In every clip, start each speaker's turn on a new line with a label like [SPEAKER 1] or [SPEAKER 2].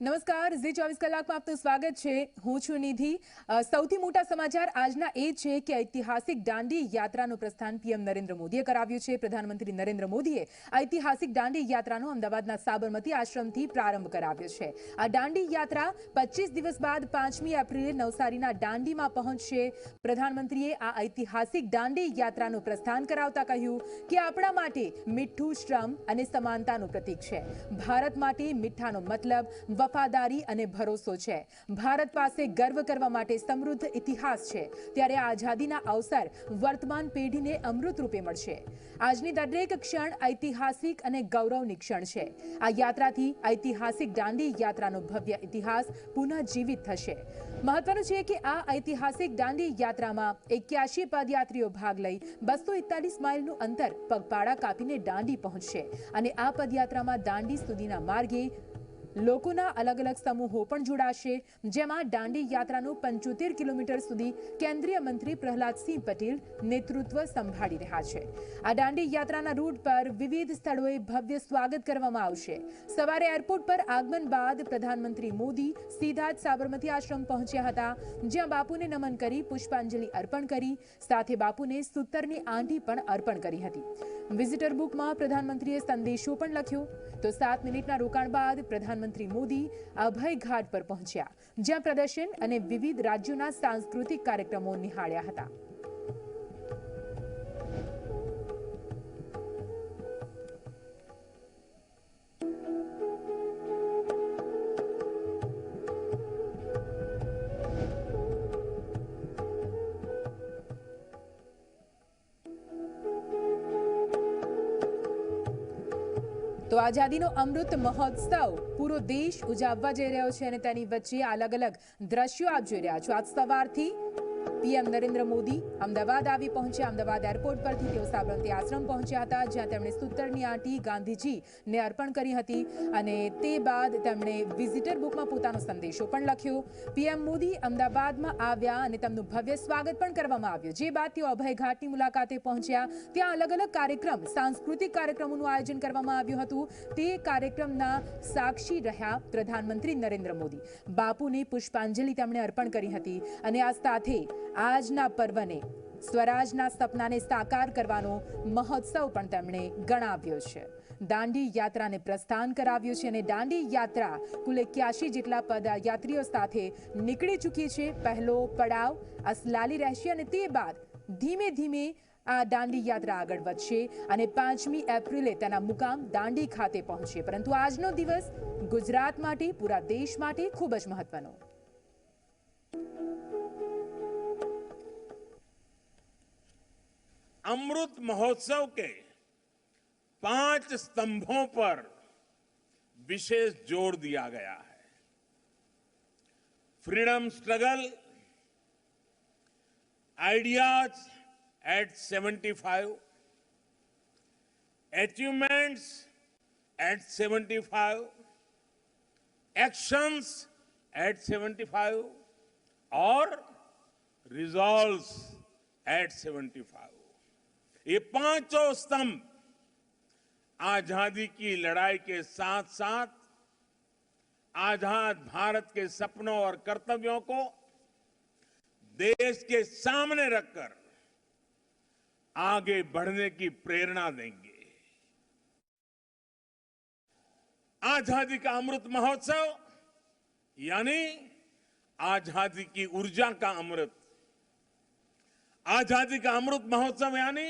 [SPEAKER 1] નમસ્કાર ઝી 24 કલાકમાં આપનું સ્વાગત છે। હું છું નિધિ। સૌથી મોટા સમાચાર આજના એ છે કે ઐતિહાસિક દાંડી યાત્રાનું પ્રસ્થાન પીએમ નરેન્દ્ર મોદીએ કરાવ્યું છે। પ્રધાનમંત્રી નરેન્દ્ર મોદીએ ઐતિહાસિક દાંડી યાત્રાનો અમદાવાદના સાબરમતી આશ્રમથી પ્રારંભ કરાવ્યો છે। આ દાંડી યાત્રા 25 દિવસ બાદ 5મી એપ્રિલે નવસારીના દાંડીમાં પહોંચશે। પ્રધાનમંત્રીએ આ ઐતિહાસિક દાંડી યાત્રાનું પ્રસ્થાન કરાવતા કહ્યું કે આપણા માટે મીઠું શ્રમ અને સમાનતાનું પ્રતીક છે। ભારત માટે મીઠાનો મતલબ वफादारी અને ભરોસો છે। ભારત પાસે ગર્વ કરવા માટે સમૃદ્ધ ઇતિહાસ છે। ત્યારે આ આઝાદીના અવસર વર્તમાન પેઢીને અમૃત રૂપે મળશે। આજની દરેક ક્ષણ ઐતિહાસિક અને ગૌરવની ક્ષણ છે। આ યાત્રાથી ઐતિહાસિક દાંડી યાત્રાનો ભવ્ય ઇતિહાસ પુનઃજીવિત થશે। મહત્વનું છે કે આ ઐતિહાસિક દાંડી યાત્રામાં 81 પદયાત્રીઓ ભાગ લઈ 241 માઇલનું અંતર પગપાળા કાપીને દાંડી પહોંચશે અને આ પદયાત્રામાં દાંડી સુધીના માર્ગે લોકોના અલગ અલગ સમૂહો પણ જોડાશે। જેમાં દાંડી યાત્રાનું 75 કિલોમીટર સુધી કેન્દ્રીય મંત્રી પ્રહલાદસિંહ પટેલ નેતૃત્વ સંભાળી રહ્યા છે। આ દાંડી યાત્રાના રૂટ પર વિવિધ સ્થળોએ ભવ્ય સ્વાગત કરવામાં આવશે। સવારે એરપોર્ટ પર આગમન બાદ પ્રધાનમંત્રી મોદી સીધા જ સાબરમતી આશ્રમ પહોંચ્યા હતા, જ્યાં બાપુને નમન કરી પુષ્પાંજલિ અર્પણ કરી, સાથે બાપુને સૂતરની આંટી પણ અર્પણ કરી હતી। વિઝિટર બુકમાં પ્રધાનમંત્રીએ સંદેશો પણ લખ્યો। તો 7 મિનિટના રોકાણ બાદ પ્રધાનમંત્રી મોદી અભય ઘાટ પર પહોંચ્યા, જ્યાં પ્રદર્શન અને વિવિધ રાજ્યોના સાંસ્કૃતિક કાર્યક્રમો નિહાળ્યા હતા। તો આઝાદીનો અમૃત મહોત્સવ પૂરો દેશ ઉજવવા જઈ રહ્યો છે અને તેની વચ્ચે અલગ અલગ દ્રશ્યો આપ જોઈ રહ્યા છો। આજ સવારથી પીએમ નરેન્દ્ર મોદી અમદાવાદ આવી પહોંચ્યા। અમદાવાદ એરપોર્ટ પરથી તેઓ સાબરમતી આશ્રમ પહોંચ્યા હતા, જ્યાં તેમણે સૂતરની આંટી ગાંધીજીને અર્પણ કરી હતી અને તે બાદ તેમણે વિઝિટર બુકમાં પોતાનો સંદેશો પણ લખ્યો। પીએમ મોદી અમદાવાદમાં આવ્યા અને તેમનું ભવ્ય સ્વાગત પણ કરવામાં આવ્યું। જે બાદ તેઓ અભય ઘાટની મુલાકાતે પહોંચ્યા। ત્યાં અલગ અલગ કાર્યક્રમ, સાંસ્કૃતિક કાર્યક્રમોનું આયોજન કરવામાં આવ્યું હતું। તે કાર્યક્રમના સાક્ષી રહ્યા પ્રધાનમંત્રી નરેન્દ્ર મોદી। બાપુને પુષ્પાંજલિ તેમણે અર્પણ કરી હતી અને આ સાથે આજના પર્વને સ્વરાજના સપનાને સાકાર કરવાનો મહોત્સવ પણ તેમણે ગણાવ્યો છે। દાંડી યાત્રાને પ્રસ્થાન કરાવ્યું છે અને દાંડી યાત્રા કુલ 81 જેટલા પદયાત્રીઓ સાથે નીકળી ચૂકી છે। પહેલો પડાવ અસલાલી રહેશે અને તે બાદ ધીમે ધીમે આ દાંડી યાત્રા આગળ વધશે અને 5મી એપ્રિલે તેના મુકામ દાંડી ખાતે પહોંચશે। પરંતુ આજનો દિવસ ગુજરાત માટે, પૂરા દેશ માટે ખૂબ જ મહત્વનો।
[SPEAKER 2] अमृत महोत्सव के 5 स्तंभों पर विशेष जोर दिया गया है। Freedom struggle, ideas at 75, achievements at 75, actions at 75 और resolves at 75। ये पांचों स्तंभ आजादी की लड़ाई के साथ साथ आजाद भारत के सपनों और कर्तव्यों को देश के सामने रखकर आगे बढ़ने की प्रेरणा देंगे। आजादी का अमृत महोत्सव यानी आजादी की ऊर्जा का अमृत। आजादी का अमृत महोत्सव यानी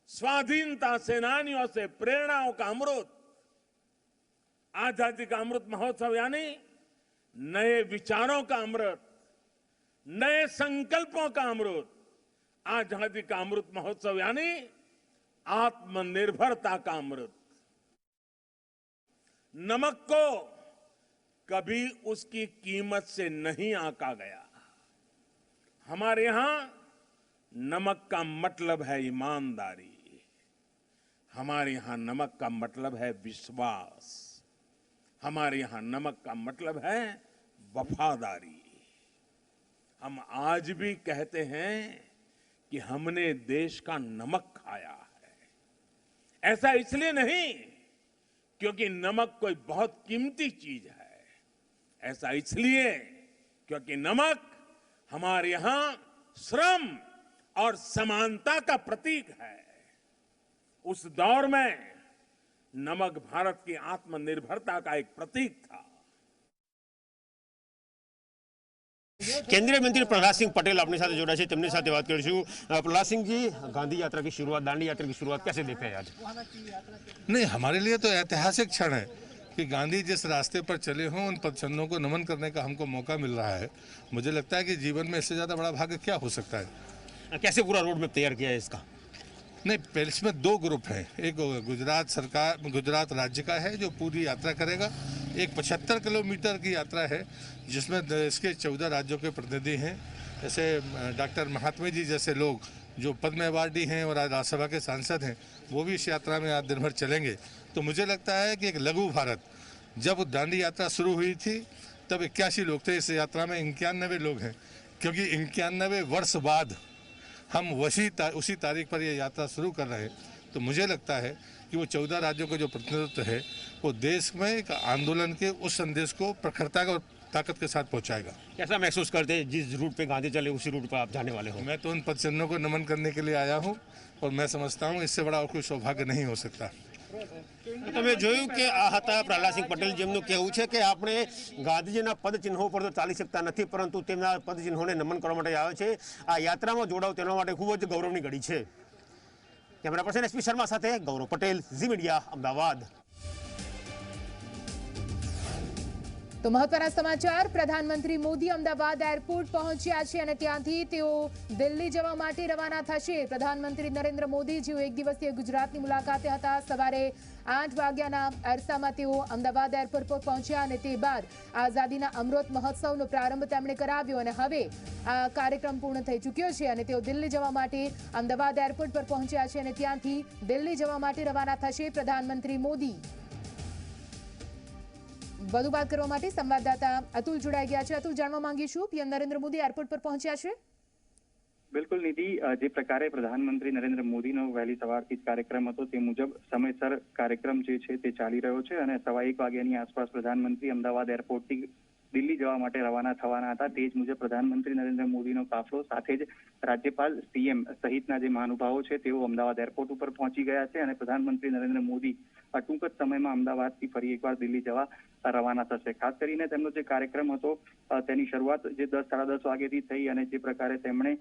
[SPEAKER 2] स्वाधीनता सेनानियों से प्रेरणाओं का अमृत। आजादी का अमृत महोत्सव यानी नए विचारों का अमृत, नए संकल्पों का अमृत। आजादी का अमृत महोत्सव यानी आत्मनिर्भरता का अमृत। नमक को कभी उसकी कीमत से नहीं आंका गया। हमारे यहां नमक का मतलब है ईमानदारी। हमारे यहां नमक का मतलब है विश्वास। हमारे यहां नमक का मतलब है वफादारी। हम आज भी कहते हैं कि हमने देश का नमक खाया है। ऐसा इसलिए नहीं क्योंकि नमक कोई बहुत कीमती चीज है, ऐसा इसलिए क्योंकि नमक हमारे यहां श्रम और समानता का प्रतीक है। उस दौर में नमक भारत की आत्मनिर्भरता का एक प्रतीक था।
[SPEAKER 3] केंद्रीय मंत्री प्रहलाद सिंह पटेल अपने साथ जोड़ा है, તેમની સાથે વાત કરીશું। प्रहलाद सिंह जी, गांधी यात्रा की शुरुआत, दांडी यात्रा की शुरुआत कैसे देखते हैं आज?
[SPEAKER 4] नहीं, हमारे लिए तो ऐतिहासिक क्षण है कि गांधी जिस रास्ते पर चले हों उन पदचिन्हों को नमन करने का हमको मौका मिल रहा है। मुझे लगता है कि जीवन में इससे ज़्यादा बड़ा भाग्य क्या हो सकता है।
[SPEAKER 3] कैसे पूरा रोड मैप तैयार किया है इसका?
[SPEAKER 4] नहीं, पहले इसमें 2 ग्रुप हैं। एक गुजरात राज्य का है जो पूरी यात्रा करेगा। एक 75 किलोमीटर की यात्रा है जिसमें देश के 14 राज्यों के प्रतिनिधि हैं। जैसे डॉक्टर महात्मा जी जैसे लोग जो पद्म अवार्डी हैं और आज राज्यसभा के सांसद हैं, वो भी इस यात्रा में आज दिन भर चलेंगे। तो मुझे लगता है कि एक लघु भारत, जब दांडी यात्रा शुरू हुई थी तब 81 लोग थे, इस यात्रा में 91 लोग हैं, क्योंकि 91 वर्ष बाद हम उसी तारीख पर यह यात्रा शुरू कर रहे हैं। तो मुझे लगता है कि वो 14 राज्यों का जो प्रतिनिधित्व है वो देश में एक आंदोलन के उस संदेश को प्रखरता और ताकत के साथ पहुंचाएगा।
[SPEAKER 3] कैसा महसूस करते हैं जिस रूट पे गांधी चले उसी रूट पर आप जाने वाले हो?
[SPEAKER 4] मैं तो उन पदचिन्हों को नमन करने के लिए आया हूं और मैं समझता हूं इससे बड़ा और कोई सौभाग्य नहीं हो सकता।
[SPEAKER 3] તમે જોયું કે આ હતા પ્રહલાદ સિંહ પટેલ, જેમનું કહેવું છે કે આપણે ગાંધીજીના પદચિહ્નો પર તો ચાલી શકતા નથી, પરંતુ તેમના પદચિહ્નોને નમન કરવા માટે આવે છે। આ યાત્રામાં જોડાવ તેના માટે ખૂબ જ ગૌરવની ઘડી છે। કેમેરા પર્સન એસપી શર્મા સાથે ગૌરવ પટેલ, ઝી મીડિયા, અમદાવાદ।
[SPEAKER 1] તો મહત્વના સમાચાર, પ્રધાનમંત્રી મોદી અમદાવાદ એરપોર્ટ પહોંચ્યા છે અને ત્યાંથી તેઓ દિલ્હી જવા માટે રવાના થશે। પ્રધાનમંત્રી નરેન્દ્ર મોદી જેઓ એક દિવસીય ગુજરાતની મુલાકાતે હતા, સવારે 8 વાગ્યાના અરસામાં તેઓ અમદાવાદ એરપોર્ટ પર પહોંચ્યા અને તે બાદ આઝાદીના અમૃત મહોત્સવનો પ્રારંભ તેમણે કરાવ્યો અને હવે આ કાર્યક્રમ પૂર્ણ થઈ ચૂક્યો છે અને તેઓ દિલ્હી જવા માટે અમદાવાદ એરપોર્ટ પર પહોંચ્યા છે અને ત્યાંથી દિલ્હી જવા માટે રવાના થશે પ્રધાનમંત્રી મોદી। વધુ વાત કરવા માટે સંવાદદાતા અતુલ જોડાઈ ગયા છે। અતુલ, જાણવા માંગીશું, પીએમ નરેન્દ્ર મોદી એરપોર્ટ પર પહોંચ્યા છે?
[SPEAKER 5] બિલકુલ નિધિ, જે પ્રકારે પ્રધાનમંત્રી નરેન્દ્ર મોદીનો વહેલી સવારથી જ કાર્યક્રમ હતો તે મુજબ સમયસર કાર્યક્રમ જે છે તે ચાલી રહ્યો છે અને 1:15 વાગ્યાની આસપાસ પ્રધાનમંત્રી અમદાવાદ એરપોર્ટથી દિલ્હી જવા માટે રવાના થવાના હતા। તે જ મુજબ પ્રધાનમંત્રી નરેન્દ્ર મોદીનો કાફલો સાથે જ રાજ્યપાલ, સીએમ સહિતના જે મહાનુભાવો છે તેઓ અમદાવાદ એરપોર્ટ ઉપર પહોંચી ગયા છે અને પ્રધાનમંત્રી નરેન્દ્ર મોદી ટૂંક જ સમયમાં અમદાવાદથી ફરી એકવાર દિલ્હી જવા રવાના થશે। ખાસ કરીને તેમનો જે કાર્યક્રમ હતો તેની શરૂઆત જે 10-10:30 વાગ્યાથી થઈ અને જે પ્રકારે તેમણે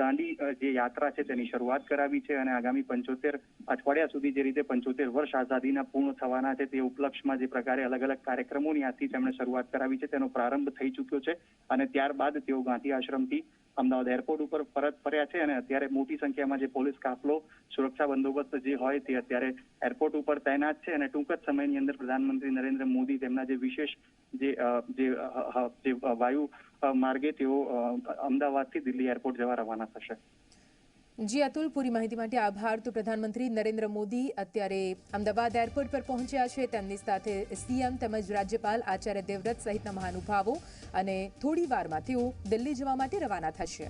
[SPEAKER 5] દાંડી જે યાત્રા છે તેની શરૂઆત કરાવી છે અને આગામી 75 અઠવાડિયા સુધી જે રીતે 75 વર્ષ આઝાદીના પૂર્ણ થવાના છે તે ઉપલક્ષમાં જે પ્રકારે અલગ અલગ કાર્યક્રમોની આજથી તેમણે શરૂઆત કરાવી છે તેનો પ્રારંભ થઈ ચૂક્યો છે અને ત્યારબાદ તેઓ ગાંધી આશ્રમથી અમદાવાદ એરપોર્ટ ઉપર પરત ફર્યા છે અને અત્યારે મોટી સંખ્યામાં જે પોલીસ કાફલો, સુરક્ષા બંદોબસ્ત જે હોય તે અત્યારે એરપોર્ટ ઉપર તૈનાત છે અને ટૂંક જ સમયની અંદર પ્રધાનમંત્રી નરેન્દ્ર મોદી તેમના જે વિશેષ જે વાયુ માર્ગે તેઓ અમદાવાદથી દિલ્હી એરપોર્ટ જવા રવાના થશે।
[SPEAKER 1] જી અતુલ, પૂરી માહિતી માટે આભાર। તો પ્રધાનમંત્રી નરેન્દ્ર મોદી અત્યારે અમદાવાદ એરપોર્ટ પર પહોંચ્યા છે, તેમની સાથે સીએમ તેમજ રાજ્યપાલ આચાર્ય દેવવ્રત સહિતના મહાનુભાવો અને થોડી વારમાં તેઓ દિલ્હી જવા માટે રવાના થશે।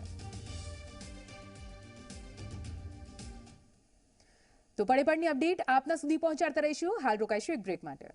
[SPEAKER 1] તો પળે પળની અપડેટ આપના સુધી પહોંચાડતા રહીશું। હાલ રોકાઈશું એક બ્રેક માટે।